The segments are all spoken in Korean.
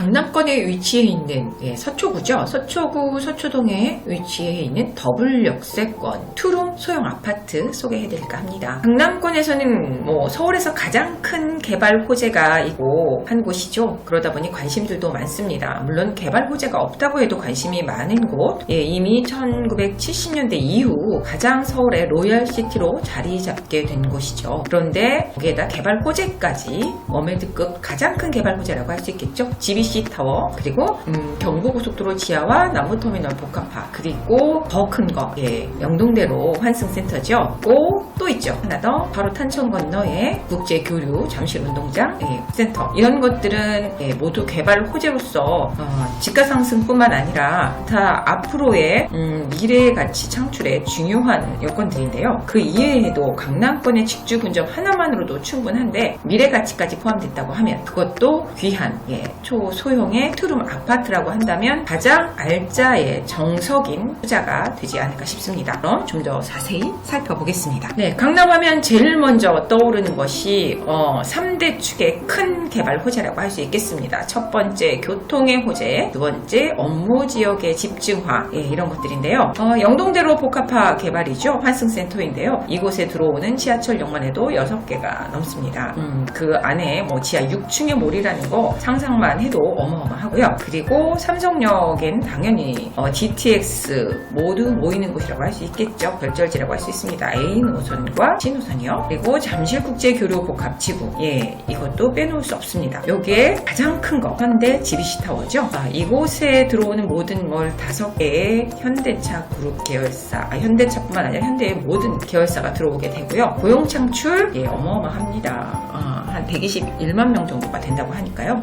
강남권에 위치해 있는 서초구죠. 서초구 서초동에 위치해 있는 더블 역세권 투룸 소형 아파트 소개해드릴까 합니다. 강남권에서는 서울에서 가장 큰 개발 호재가 있고 한 곳이죠. 그러다 보니 관심들도 많습니다. 물론 개발 호재가 없다고 해도 관심이 많은 곳, 이미 1970년대 이후 가장 서울의 로열시티로 자리 잡게 된 곳이죠. 그런데 거기에다 개발 호재까지 워메드급 가장 큰 개발 호재라고 할 수 있겠죠. GBC 타워, 그리고 경부고속도로 지하와 남부터미널 복합화, 그리고 더 큰 거, 영동대로 환승센터죠. 또 있죠. 하나 더, 바로 탄천 건너에 국제교류 잠실운동장 센터, 이런 것들은 모두 개발 호재로서 지가상승뿐만 아니라 다 앞으로의 미래의 가치 창출에 중요한 여건들인데요. 그 이외에도 강남권의 직주 근접 하나만으로도 충분한데 미래 가치까지 포함됐다고 하면 그것도 귀한 초소형의 투룸 아파트라고 한다면 가장 알짜의 정석인 투자가 되지 않을까 싶습니다. 그럼 좀 더 자세히 살펴보겠습니다. 강남하면 제일 먼저 떠오르는 것이 3대 축의 큰 개발 호재라고 할 수 있겠습니다. 첫 번째 교통의 호재, 두 번째 업무 지역의 집중화, 이런 것들인데요. 영동대로 복합화 개발이죠. 환승센터인데요. 이곳에 들어오는 지하철역만 해도 6개가 넘습니다. 그 안에 지하 6층의 몰이라는 거 상상만 해도 어마어마하고요. 그리고 삼성역엔 당연히 GTX 모두 모이는 곳이라고 할 수 있겠죠. 별절지라고 할 수 있습니다. A 노선과 C 노선이요. 그리고 잠실국제교류 복합지구, 이것도 빼놓을 수 없습니다. 여기에 가장 큰 거 현대 GBC 타워죠. 이곳에 들어오는 모든 몰 5개의 현대차 그룹 계열사, 현대차뿐만 아니라 현대의 모든 계열사가 들어오게 되고요. 고용 창출 어마어마합니다. 한 121만 명 정도가 된다고 하니까요.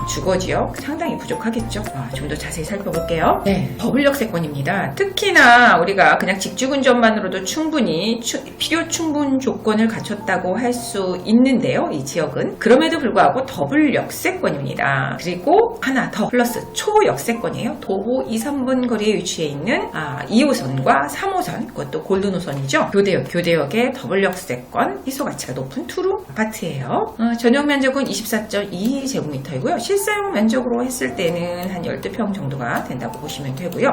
주거지역 상당히 부족하겠죠. 좀 더 자세히 살펴볼게요. 더블 역세권입니다. 특히나 우리가 그냥 직주근접만으로도 충분히 필요 충분 조건을 갖췄다고 할 수 있는데요. 이 지역은 그럼에도 불구하고 더블 역세권입니다. 그리고 하나 더 플러스 초역세권이에요. 도보 2, 3분 거리에 위치해 있는 2호선과 3호선, 그것도 골드노선이죠. 교대역의 더블 역세권, 희소가치가 높은 투룸 아파트예요. 전용 면적은 24.2제곱미터이고요. 실사용 면적으로 했을 때는 한 12평 정도가 된다고 보시면 되고요.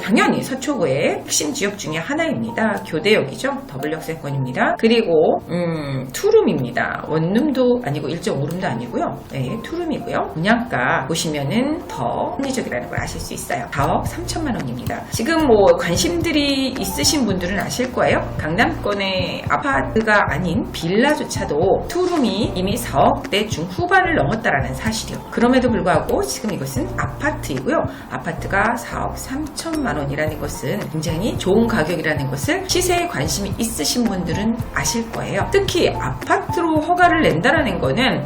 당연히 서초구의 핵심 지역 중에 하나입니다. 교대역이죠. 더블 역세권입니다. 그리고 투룸입니다. 원룸도 아니고 1.5룸도 아니고요. 투룸이고요. 분양가 보시면은 더 합리적이라는 걸 아실 수 있어요. 4억 3천만 원입니다. 지금 관심들이 있으신 분들은 아실 거예요. 강남권의 아파트가 아닌 빌라조차도 투룸이 이미 4억대 중후반을 넘었다라는 사실이요. 그럼에도 불구하고 지금 이것은 아파트이고요. 아파트가 4억 3천만 원이라는 것은 굉장히 좋은 가격이라는 것을 시세에 관심이 있으신 분들은 아실 거예요. 특히 아파트로 허가를 낸다라는 거는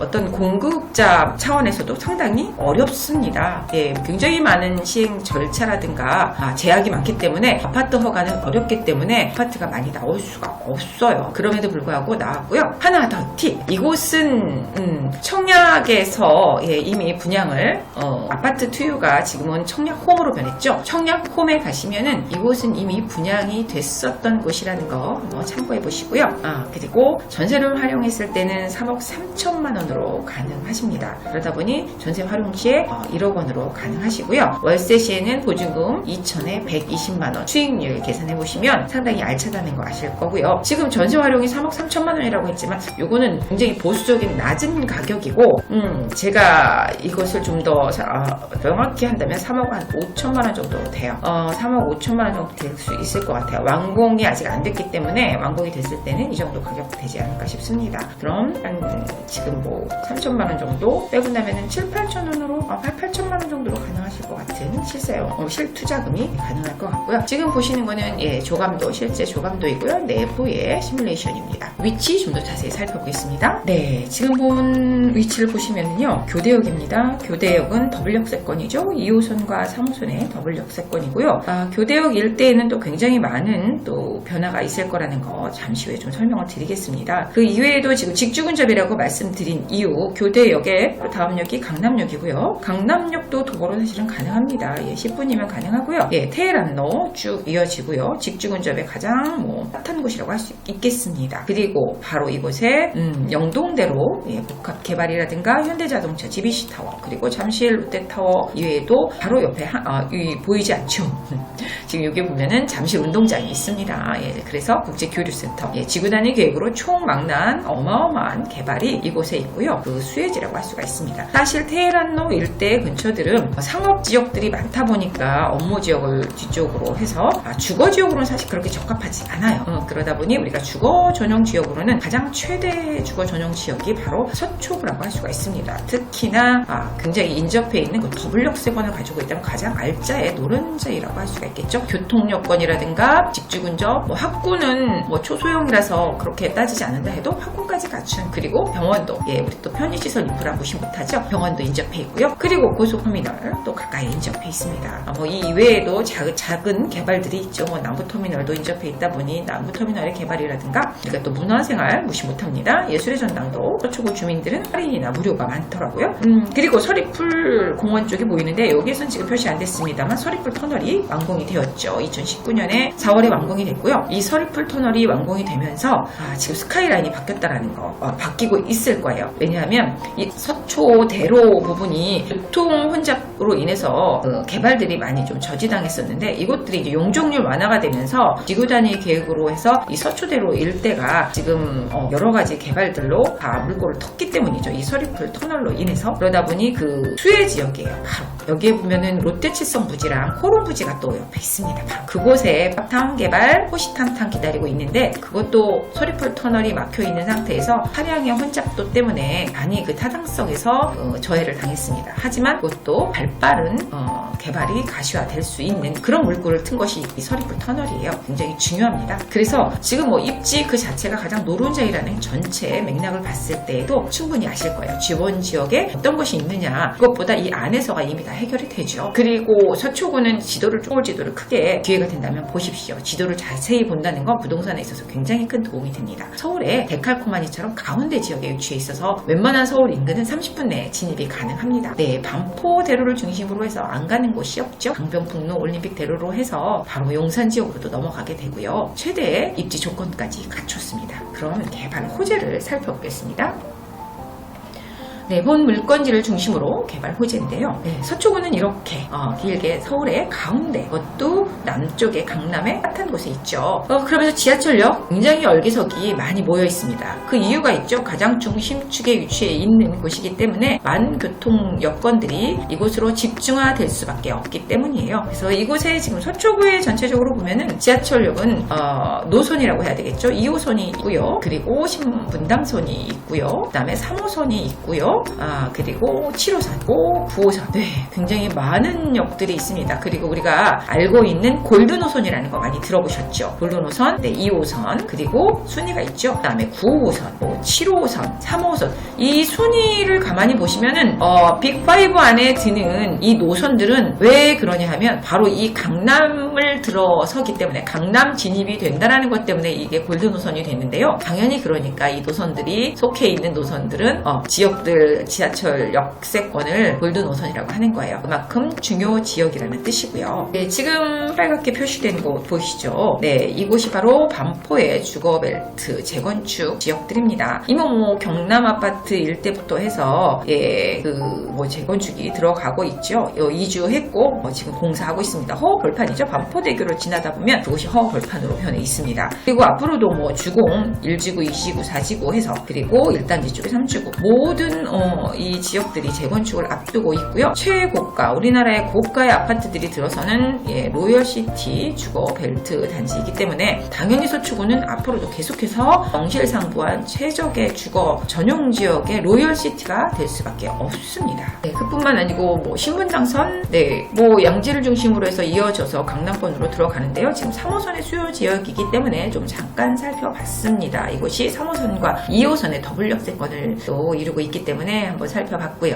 어떤 공급자 차원에서도 상당히 어렵습니다. 굉장히 많은 시행 절차라든가 제약이 많기 때문에 아파트 허가는 어렵기 때문에 아파트가 많이 나올 수가 없어요. 그럼에도 불구하고 나왔고요. 하나 더 팁. 이곳은 청약에서 이미 분양을 아파트 투유가 지금은 청약홈으로 변했죠. 청약홈에 가시면은 이곳은 이미 분양이 됐었던 곳이라는 거 참고해 보시고요. 그리고 전세를 활용했을 때는 3억 3천만 원으로 가능하십니다. 그러다 보니 전세 활용 시에 1억 원으로 가능하시고요. 월세 시에는 보증금 2천에 120만 원, 수익률 계산해 보시면 상당히 알차다는 거 아실 거고요. 지금 전세 활용이 3억 3천만 원이라고 했지만 요거는 굉장히 보수적인 낮은 가격이고 제가 이것을 좀 더 명확히 한다면 3억 한 5천만 원 정도 돼요. 3억 5천만 원 정도 될 수 있을 것 같아요. 완공이 아직 안 됐기 때문에 완공이 됐을 때는 이 정도 가격 되지 않을까 싶습니다. 그럼 한 지금 3천만 원 정도 빼고 나면은 7, 8천 원으로 8천만 원 정도로 가능하실 것 같은 실투자금이 가능할 것 같고요. 지금 보시는 거는 조감도, 실제 조감도이고요. 내부의 시뮬레이션입니다. 위치 좀 더 자세히 살펴보겠습니다. 지금 본 위치를 보시면은요. 교대역입니다. 교대역은 더블 역세권이죠. 2호선과 3호선의 더블 역세권이고요. 교대역 일대에는 또 굉장히 많은 또 변화가 있을 거라는 거 잠시 후에 좀 설명을 드리겠습니다. 그 이외에도 지금 직주근접이라고 말씀드린 이유, 교대역의 다음 역이 강남역이고요. 강남역도 도보로 사실은 가능합니다. 가능합니다. 예, 10분이면 가능하고요. 예, 테헤란로 쭉 이어지고요. 직주근접의 가장 핫한 곳이라고 할 수 있겠습니다. 그리고 바로 이곳에 영동대로 예, 복합 개발이라든가 현대자동차 GBC타워 그리고 잠실 롯데타워 이외에도 바로 옆에 보이지 않죠. 지금 여기 보면은 잠실 운동장이 있습니다. 예, 그래서 국제교류센터 예, 지구 단위 계획으로 총망라한 어마어마한 개발이 이곳에 있고요. 그 수혜지라고 할 수가 있습니다. 사실 테헤란로 일대 근처들은 상업 지역들이 많다 보니까 업무 지역을 뒤쪽으로 해서 주거 지역으로는 사실 그렇게 적합하지 않아요. 그러다 보니 우리가 주거 전용 지역으로는 가장 최대 주거 전용 지역이 바로 서초구라고 할 수가 있습니다. 특히나 굉장히 인접해 있는 그 더블역세권을 가지고 있다면 가장 알짜의 노른자이라고 할 수가 있겠죠. 교통여건이라든가 직주근접, 학군은 초소형이라서 그렇게 따지지 않는다 해도 학군까지 갖춘 그리고 병원도 예, 우리 또 편의시설 인프라 무시 못하죠. 병원도 인접해 있고요. 그리고 고속터미널 또 가까이 인접해 있습니다. 이 이외에도 작은 개발들이 있죠. 남부터미널도 인접해 있다 보니 남부터미널의 개발이라든가 우리가 또 문화생활 무시 못합니다. 예술의 전당도 서초구 주민들은 할인이나 무료가 많더라고요. 그리고 서리풀 공원 쪽이 보이는데 여기에선 지금 표시 안 됐습니다만 서리풀 터널이 완공이 되었죠. 2019년에 4월에 완공이 됐고요. 이 서리풀 터널이 완공이 되면서 지금 스카이라인이 바뀌었다라는 거 바뀌고 있을 거예요. 왜냐하면 이 서초대로 부분이 교통 혼잡으로 인해서 개발들이 많이 좀 저지당했었는데 이곳들이 이제 용적률 완화가 되면서 지구 단위 계획으로 해서 이 서초대로 일대가 지금 여러 가지 개발들로 다 물꼬를 텄기 때문이죠. 이 서리풀 터널로 인해서. 그러다 보니 그 수혜 지역이에요. 바로 여기에 보면은 롯데칠성 부지랑 코롬 부지가 또 옆에 있습니다. 바로 그곳에 팝타운 개발 호시탐탐 기다리고 있는데 그것도 서리풀 터널이 막혀 있는 상태에서 차량의 혼잡도 때문에 많이 그 타당성에서 저해를 당했습니다. 하지만 그것도 발빠른 개발이 가시화될 수 있는 그런 물꼬를 튼 것이 이 서리풀 터널이에요. 굉장히 중요합니다. 그래서 지금 입지 그 자체가 가장 노른자이라는 전체 맥락을 봤을 때에도 충분히 아실 거예요. 지원 지역에 어떤 것이 있느냐 그것보다 이 안에서가 이미 다 해결이 되죠. 그리고 서초구는 서울 지도를 크게 기회가 된다면 보십시오. 지도를 자세히 본다는 건 부동산에 있어서 굉장히 큰 도움이 됩니다. 서울의 데칼코마니처럼 가운데 지역에 위치해 있어서 웬만한 서울 인근은 30분 내에 진입이 가능합니다. 네, 반포대로를 중심으로 해서 안 가는 곳이 없죠. 강변북로 올림픽대로로 해서 바로 용산 지역으로도 넘어가게 되고요. 최대의 입지 조건까지 갖췄습니다. 그럼 개발 호재를 살펴보겠습니다. 네, 본 물건지를 중심으로 개발 호재인데요. 네, 서초구는 이렇게 길게 서울의 가운데, 그것도 남쪽의 강남의 핫한 곳에 있죠. 그러면서 지하철역 굉장히 열기석이 많이 모여 있습니다. 그 이유가 있죠. 가장 중심축에 위치해 있는 곳이기 때문에 많은 교통 여건들이 이곳으로 집중화될 수밖에 없기 때문이에요. 그래서 이곳에 지금 서초구에 전체적으로 보면은 지하철역은 노선이라고 해야 되겠죠. 2호선이 있고요. 그리고 신분당선이 있고요. 그 다음에 3호선이 있고요. 그리고 7호선, 9호선. 네, 굉장히 많은 역들이 있습니다. 그리고 우리가 알고 있는 골든호선이라는 거 많이 들어보셨죠? 골든호선, 네, 2호선, 그리고 순위가 있죠. 그 다음에 9호선, 7호선, 3호선. 이 순위를 가만히 보시면은, 빅5 안에 드는 이 노선들은 왜 그러냐 하면 바로 이 강남을 들어서기 때문에 강남 진입이 된다는 것 때문에 이게 골든호선이 됐는데요. 당연히 그러니까 이 노선들이 속해 있는 노선들은 지역들 지하철 역세권을 골든호선이라고 하는 거예요. 그만큼 중요 지역이라는 뜻이고요. 네, 지금 빨갛게 표시된 곳 보이시죠? 네, 이곳이 바로 반포의 주거벨트 재건축 지역들입니다. 이미 경남 아파트 일대부터 해서 재건축이 들어가고 있죠. 이주했고 지금 공사하고 있습니다. 허허벌판이죠. 반포대교를 지나다 보면 그곳이 허허벌판으로 변해 있습니다. 그리고 앞으로도 주공 1지구, 2지구, 4지구 해서 그리고 1단지 쪽에 3지구 모든 이 지역들이 재건축을 앞두고 있고요. 최고가, 우리나라의 고가의 아파트들이 들어서는 로열시티 주거벨트 단지이기 때문에 당연히 서초구는 앞으로도 계속해서 명실상부한 최적의 주거 전용 지역의 로열시티가 될 수밖에 없습니다. 네, 그뿐만 아니고 신분당선, 양지를 중심으로 해서 이어져서 강남권 역세권으로 들어가는데요. 지금 3호선의 수요 지역이기 때문에 좀 잠깐 살펴봤습니다. 이곳이 3호선과 2호선의 더블 역세권을 또 이루고 있기 때문에 한번 살펴봤고요.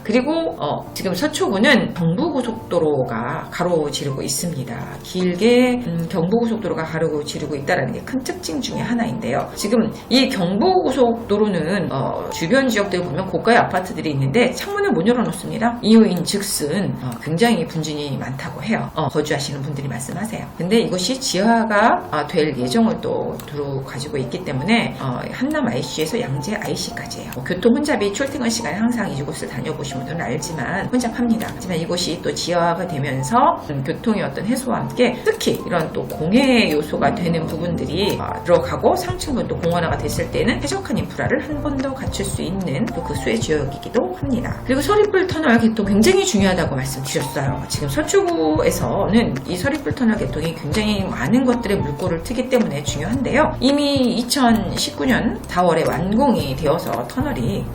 그리고 지금 서초구는 경부고속도로가 가로지르고 있습니다. 길게 경부고속도로가 가로지르고 있다는 게 큰 특징 중에 하나인데요. 지금 이 경부고속도로는 주변 지역들 보면 고가의 아파트들이 있는데 창문을 못 열어놓습니다. 이유인 즉슨 굉장히 분진이 많다고 해요. 거주하시는 분들이 말씀하세요. 근데 이것이 지하가 될 예정을 또 두루 가지고 있기 때문에 한남 IC에서 양재 IC까지예요. 교통 혼잡이 출퇴근 시간에 항상 이곳을 다녀보신 분들은 알지만 혼잡합니다. 하지만 이곳이 또 지하화가 되면서 교통의 어떤 해소와 함께 특히 이런 또 공해 요소가 되는 부분들이 들어가고 상층분 또 공원화가 됐을 때는 쾌적한 인프라를 한 번 더 갖출 수 있는 또 그 수혜 지역이기도 합니다. 그리고 서리풀 터널 개통 굉장히 중요하다고 말씀드렸어요. 지금 서초구에서는 이 서리풀 터널 개통이 굉장히 많은 것들의 물꼬를 트기 때문에 중요한데요. 이미 2019년 4월에 완공이 되어서 터널이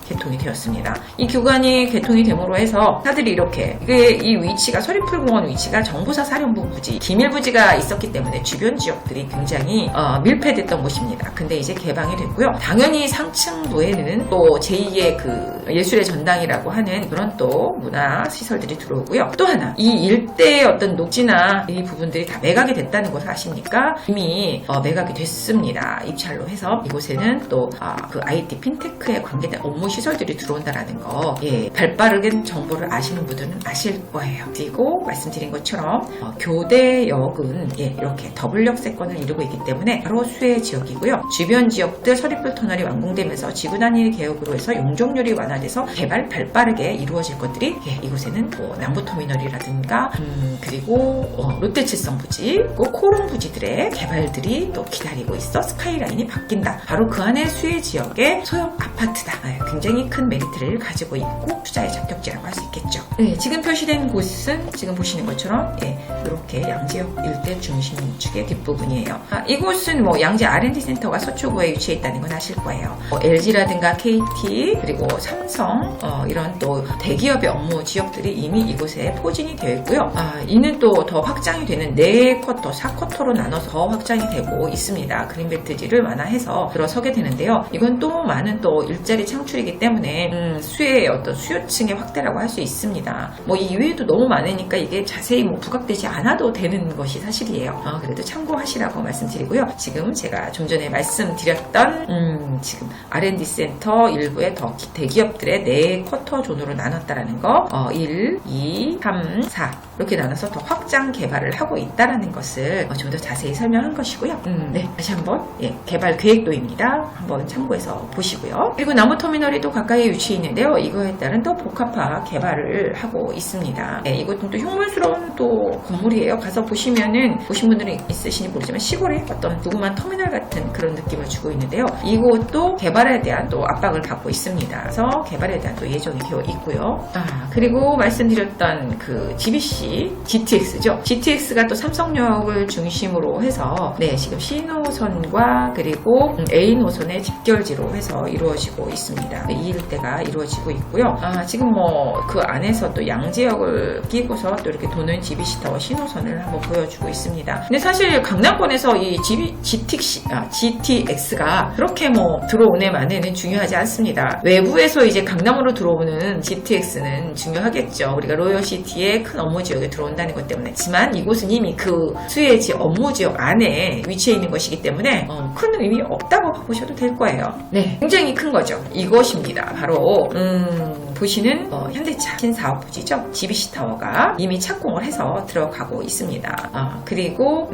개통이 되었습니다. 이 구간이 개통이 됨으로 해서 차들이 이렇게 이 위치가 서리풀공원 위치가 정보사 사령부 부지 기밀부지가 있었기 때문에 주변 지역들이 굉장히 밀폐됐던 곳입니다. 근데 이제 개방이 됐고요. 당연히 상층부에는 또 제2의 그 예술의 전당이라고 하는 그런 또 문화 시설들이 들어오고요. 또 하나 이 일대의 어떤 녹지나 이 부분들이 다 매각이 됐다는 것을 아십니까? 이미 매각이 됐습니다. 입찰로 해서 이곳에는 또 그 IT 핀테크에 관계된 업무 시설들이 들어온다라는 거 발빠르게 정보를 아시는 분들은 아실 거예요. 그리고 말씀드린 것처럼 교대역은 이렇게 더블 역세권을 이루고 있기 때문에 바로 수혜 지역이고요. 주변 지역들 서리풀 터널이 완공되면서 지구 단위 개혁으로 해서 용적률이 완화돼서 개발 발빠르게 이루어질 것들이 이곳에는 또 남부터미널이라든가 그리고 롯데칠성 부지, 코롱 부지들의 개발들이 또 기다리고 있어 스카이라인이 바뀐다. 바로 그 안에 수혜 지역의 소형 아파트다. 굉장히 큰 메리트를 가지고 있고 투자의 자격지라고 할 수 있겠죠. 지금 표시된 곳은 지금 보시는 것처럼 이렇게 양재역 일대 중심 축의 뒷부분이에요. 이곳은 뭐 양재 R&D 센터가 서초구에 위치해 있다는 건 아실 거예요. LG라든가 KT 그리고 삼성 이런 또 대기업의 업무 지역들이 이미 이곳에 포진이 되어 있고요. 이는 또 더 확장이 되는 4쿼터, 4쿼터로 나눠서 더 확장이 되고 있습니다. 그린벨트지를 완화해서 들어서게 되는데요. 이건 또 많은 또 일자리 창출이기 때문에 수혜의 어떤 수요층의 확대라고 할 수 있습니다. 뭐 이외에도 너무 많으니까 이게 자세히 뭐 부각되지 않아도 되는 것이 사실이에요. 그래도 참고하시라고 말씀드리고요. 지금 제가 좀 전에 말씀드렸던 지금 R&D 센터 일부의 더 대기업들의 4쿼터 존으로 나눴다라는 거 1, 2, 3, 4 이렇게 나눠서 더 확장 개발을 하고 있다라는 것을 좀 더 자세히 설명한 것이고요. 다시 한번 개발 계획도입니다. 한번 참고해서 보시고요. 그리고 남부터미널이 또 가까이 위치해 있는데요. 이거에 따른 또 복합화 개발을 하고 있습니다. 이것은 또 흉물스러운 또 건물이에요. 가서 보시면은 보신 분들은 있으시니 모르지만 시골에 어떤 조그만 터미널 같은 그런 느낌을 주고 있는데요. 이곳도 개발에 대한 또 압박을 받고 있습니다. 그래서 개발에 대한 또 예정이 되어 있고요. 그리고 말씀드렸던 그 GBC, GTX죠. GTX가 또 삼성역을 중심으로 해서 지금 C노선과 그리고 A노선의 집결지로 해서 이루어지고 있습니다. 이 일대가 이루어지고 있고요. 지금 뭐 그 안에서 또 양재역을 끼고서 또 이렇게 도는 GBC타워 C노선을 한번 보여주고 있습니다. 근데 사실 강남권에서 이 GTX가 그렇게 뭐 들어오네만에는 중요하지 않습니다. 외부에서 이제 강남으로 들어오는 GTX는 중요하겠죠. 우리가 로열시티의 큰 업무 지역에 들어온다는 것 때문에. 하지만 이곳은 이미 그 수혜지 업무 지역 안에 위치해 있는 것이기 때문에 큰 의미 없다고 보셔도 될 거예요. 굉장히 큰 거죠. 이것입니다. 바로 보시는 현대차 신사업부지죠. GBC타워가 이미 착공을 해서 들어가고 있습니다. 그리고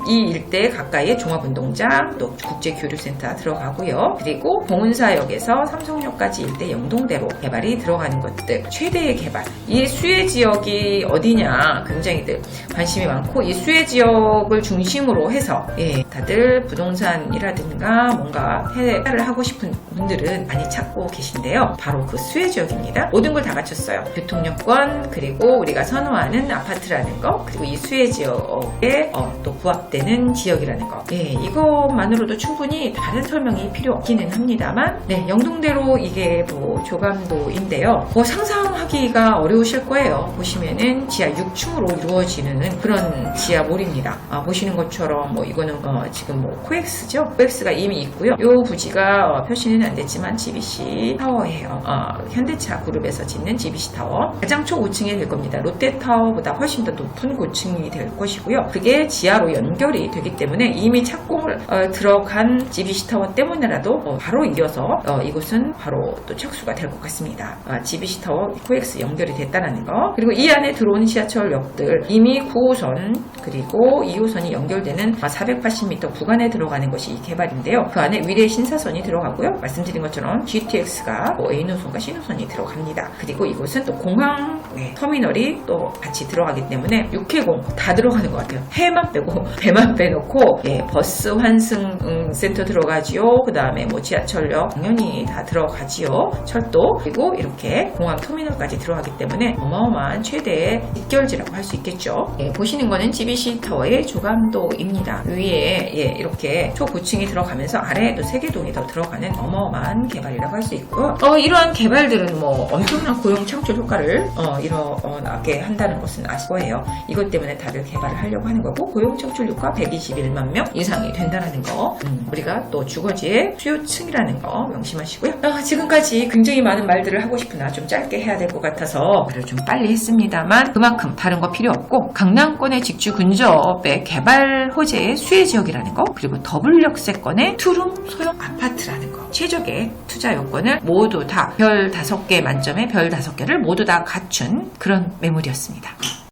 이 일대 가까이에 종합운동장 또 국제교류센터 들어가고요. 그리고 봉은사역에서 삼성역까지 일대 영동대로 개발이 들어가는 것들 최대의 개발. 이 수혜 지역이 어디냐 굉장히 관심이 많고 이 수혜 지역을 중심으로 해서 다들 부동산이라든가 뭔가 해외를 하고 싶은 분들은 많이 찾고 계신데요. 바로 그 수혜 지역에 지역입니다. 모든 걸 다 갖췄어요. 교통여건, 그리고 우리가 선호하는 아파트라는 거, 그리고 이 수혜 지역에 또 부합되는 지역이라는 거. 예, 이것만으로도 충분히 다른 설명이 필요 없기는 합니다만, 네, 영동대로 이게 뭐 조감도인데요. 뭐 상상하기가 어려우실 거예요. 보시면은 지하 6층으로 이루어지는 그런 지하몰입니다. 보시는 것처럼 뭐 이거는 지금 뭐 코엑스죠. 코엑스가 이미 있고요. 요 부지가 표시는 안 됐지만 GBC 타워예요. 현대차 그룹에서 짓는 GBC 타워. 가장 초5층이 될 겁니다. 롯데타워보다 훨씬 더 높은 고층이 될 것이고요. 그게 지하로 연결이 되기 때문에 이미 착공을 들어간 GBC 타워 때문에라도 바로 이어서 이곳은 바로 또 착수가 될 것 같습니다. GBC 타워 코엑스 연결이 됐다는 거. 그리고 이 안에 들어오는 지하철역들 이미 9호선 그리고 2호선이 연결되는 480m 구간에 들어가는 것이 이 개발인데요. 그 안에 위례 신사선이 들어가고요. 말씀드린 것처럼 GTX가 A노선과 C노선이 들어갑니다. 그리고 이곳은 또 공항 터미널이 또 같이 들어가기 때문에 6회공 다 들어가는 것 같아요. 해만 빼고 배만 빼놓고 버스 환승 센터 들어가지요. 그 다음에 뭐 지하철역 당연히 다 들어가지요. 철도 그리고 이렇게 공항 터미널까지 들어가기 때문에 어마어마한 최대의 직결지라고 할 수 있겠죠. 보시는 거는 GBC 타워의 조감도입니다. 위에 이렇게 초고층이 들어가면서 아래에도 세개동이 더 들어가는 어마어마한 개발이라고 할 수 있고요. 이러한 개발들은 뭐 엄청난 고용 창출 효과를 일어나게 한다는 것은 아실 거예요. 이것 때문에 다들 개발을 하려고 하는 거고 고용 창출 효과 121만 명 이상이 된다는 거. 우리가 또 주거지의 수요층이라는 거 명심하시고요. 지금까지 굉장히 많은 말들을 하고 싶으나 좀 짧게 해야 될 것 같아서 말을 좀 빨리 했습니다만 그만큼 다른 거 필요 없고 강남권의 직주 근접의 개발 호재의 수혜 지역이라는 거 그리고 더블역세권의 투룸 소형 아파트라는 거 최적의 투자 요건을 모두 다 별 5개 만점에 별 5개를 모두 다 갖춘 그런 매물이었습니다.